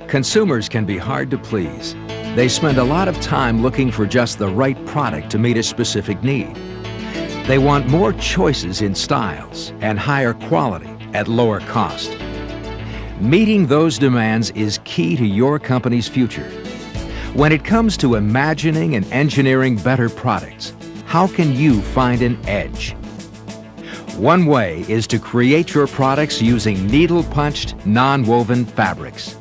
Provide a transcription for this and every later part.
Consumers can be hard to please. They spend a lot of time looking for just the right product to meet a specific need. They want more choices in styles and higher quality at lower cost. Meeting those demands is key to your company's future. When it comes to imagining and engineering better products, how can you find an edge? One way is to create your products using needle-punched, non-woven fabrics.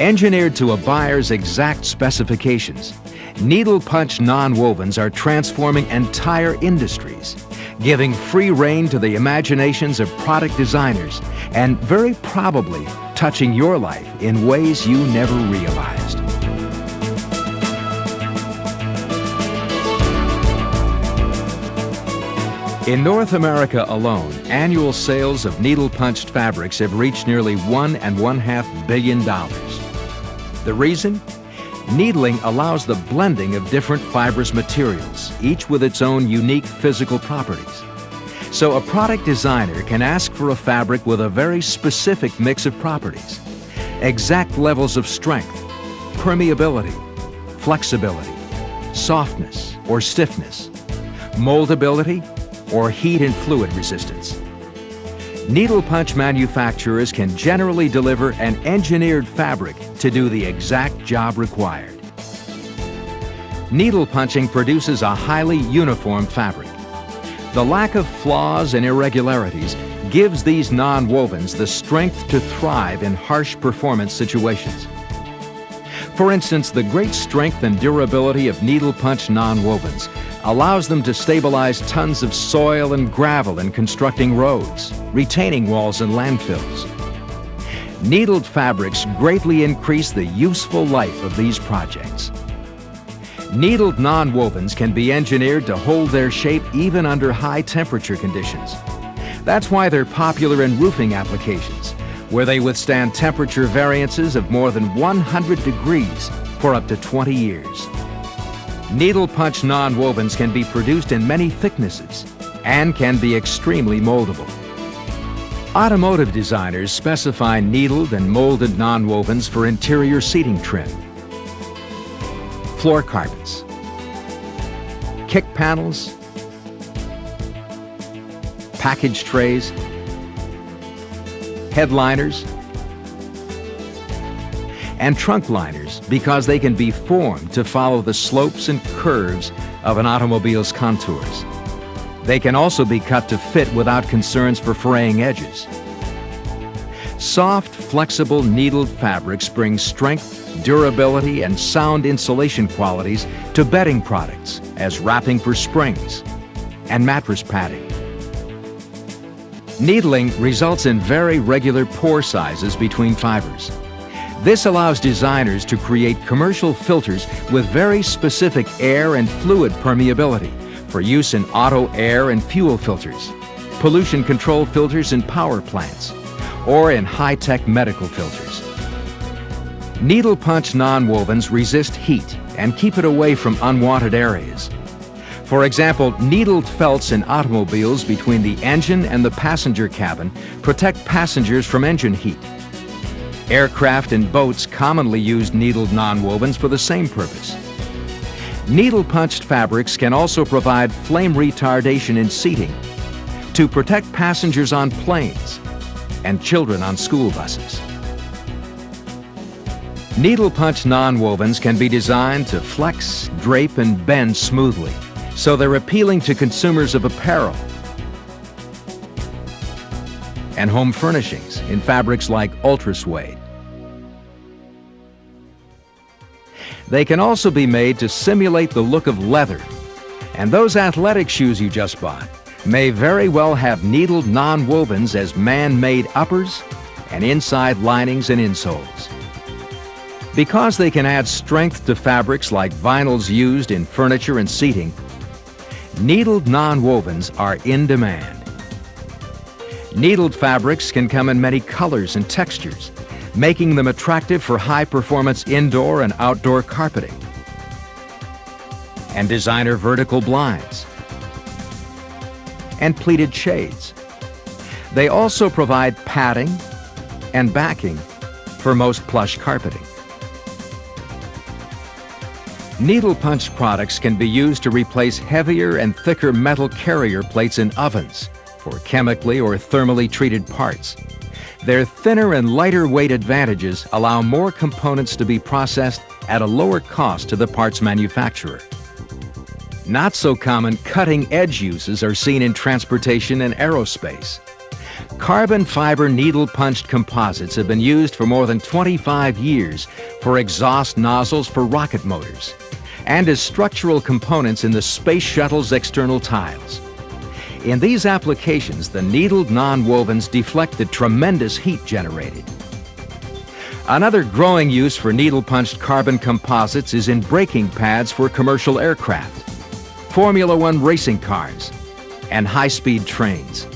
Engineered to a buyer's exact specifications, needle-punched non-wovens are transforming entire industries, giving free rein to the imaginations of product designers and very probably touching your life in ways you never realized. In North America alone, annual sales of needle-punched fabrics have reached nearly $1.5 billion. The reason? Needling allows the blending of different fibrous materials, each with its own unique physical properties. So a product designer can ask for a fabric with a very specific mix of properties, exact levels of strength, permeability, flexibility, softness or stiffness, moldability, or heat and fluid resistance. Needle punch manufacturers can generally deliver an engineered fabric to do the exact job required. Needle punching produces a highly uniform fabric. The lack of flaws and irregularities gives these non-wovens the strength to thrive in harsh performance situations. For instance, the great strength and durability of needle punch non-wovens allows them to stabilize tons of soil and gravel in constructing roads, retaining walls, and landfills. Needled fabrics greatly increase the useful life of these projects. Needled non-wovens can be engineered to hold their shape even under high temperature conditions. That's why they're popular in roofing applications, where they withstand temperature variances of more than 100 degrees for up to 20 years. Needle punch non-wovens can be produced in many thicknesses and can be extremely moldable. Automotive designers specify needled and molded non-wovens for interior seating trim, floor carpets, kick panels, package trays, headliners, and trunk liners because they can be formed to follow the slopes and curves of an automobile's contours. They can also be cut to fit without concerns for fraying edges. Soft, flexible needled fabrics bring strength, durability, and sound insulation qualities to bedding products as wrapping for springs and mattress padding. Needling results in very regular pore sizes between fibers. This allows designers to create commercial filters with very specific air and fluid permeability for use in auto air and fuel filters, pollution control filters in power plants, or in high-tech medical filters. Needle punch non-wovens resist heat and keep it away from unwanted areas. For example, needled felts in automobiles between the engine and the passenger cabin protect passengers from engine heat. Aircraft and boats commonly use needled non-wovens for the same purpose. Needle-punched fabrics can also provide flame retardation in seating to protect passengers on planes and children on school buses. Needle-punch non-wovens can be designed to flex, drape, and bend smoothly, so they're appealing to consumers of apparel and home furnishings in fabrics like ultra suede. They can also be made to simulate the look of leather, and those athletic shoes you just bought may very well have needled non-wovens as man-made uppers and inside linings and insoles. Because they can add strength to fabrics like vinyls used in furniture and seating, needled non-wovens are in demand. Needled fabrics can come in many colors and textures. making them attractive for high-performance indoor and outdoor carpeting, and designer vertical blinds, and pleated shades. They also provide padding and backing for most plush carpeting. Needlepunch products can be used to replace heavier and thicker metal carrier plates in ovens for chemically or thermally treated parts. Their thinner and lighter weight advantages allow more components to be processed at a lower cost to the parts manufacturer. Not so common cutting-edge uses are seen in transportation and aerospace. Carbon fiber needle-punched composites have been used for more than 25 years for exhaust nozzles for rocket motors and as structural components in the space shuttle's external tiles. In these applications, the needled nonwovens deflect the tremendous heat generated. Another growing use for needle-punched carbon composites is in braking pads for commercial aircraft, Formula One racing cars, and high-speed trains.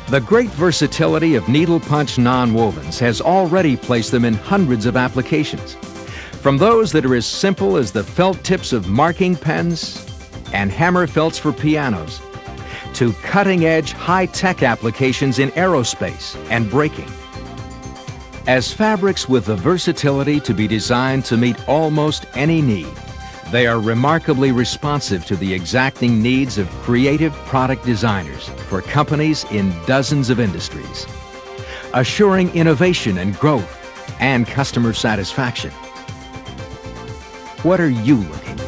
The great versatility of needle-punch nonwovens has already placed them in hundreds of applications, from those that are as simple as the felt tips of marking pens and hammer felts for pianos, to cutting-edge, high-tech applications in aerospace and braking. As fabrics with the versatility to be designed to meet almost any need, they are remarkably responsive to the exacting needs of creative product designers for companies in dozens of industries, assuring innovation and growth and customer satisfaction. What are you looking for?